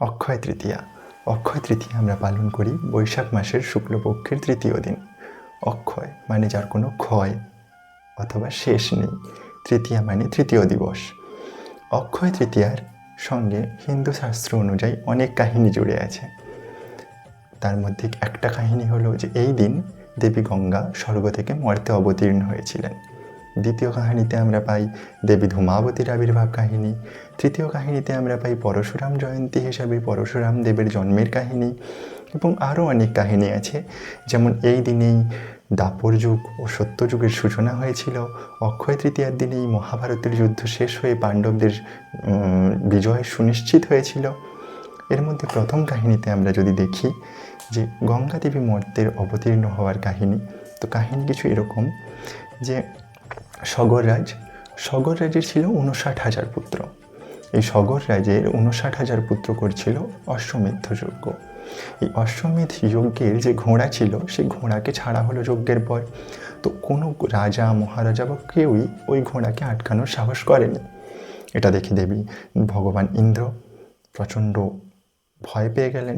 অক্ষয় তৃতীয়া। অক্ষয় তৃতীয়া আমরা পালন করি বৈশাখ মাসের শুক্লপক্ষের তৃতীয় দিন। অক্ষয় মানে যার কোনো ক্ষয় অথবা শেষ নেই, তৃতীয়া মানে তৃতীয় দিবস। অক্ষয় তৃতীয়ার সঙ্গে হিন্দু শাস্ত্র অনুযায়ী অনেক কাহিনী জুড়ে আছে। তার মধ্যে একটা কাহিনী হলো যে এই দিন দেবী গঙ্গা স্বর্গ থেকে মর্তে অবতীর্ণ হয়েছিলেন। দ্বিতীয় কাহিনীতে আমরা পাই দেবী ধূমাবতীর আবির্ভাব কাহিনী। তৃতীয় কাহিনীতে আমরা পাই পরশুরাম জয়ন্তী হিসাবে পরশুরাম দেবের জন্মের কাহিনী, এবং আরও অনেক কাহিনী আছে। যেমন এই দিনেই দ্বাপর যুগ ও সত্যযুগের সূচনা হয়েছিল। অক্ষয় তৃতীয়ার দিনেই মহাভারতের যুদ্ধ শেষ হয়ে পাণ্ডবদের বিজয় সুনিশ্চিত হয়েছিল। এর মধ্যে প্রথম কাহিনীতে আমরা যদি দেখি যে গঙ্গা দেবী মর্তের অবতীর্ণ হওয়ার কাহিনী, তো কাহিনী কিছু এরকম যে সগর রাজের ছিল 59,000 পুত্র। এই সগর রাজের 59,000 পুত্র করছিল অশ্বমেধ যজ্ঞ। এই অশ্বমেধ যজ্ঞের যে ঘোড়া ছিল সেই ঘোড়াকে ছাড়া হলো যজ্ঞের পর। তো কোনো রাজা মহারাজা বা কেউই ওই ঘোড়াকে আটকানোর সাহস করেনি। এটা দেখে ভগবান ইন্দ্র প্রচণ্ড ভয় পেয়ে গেলেন।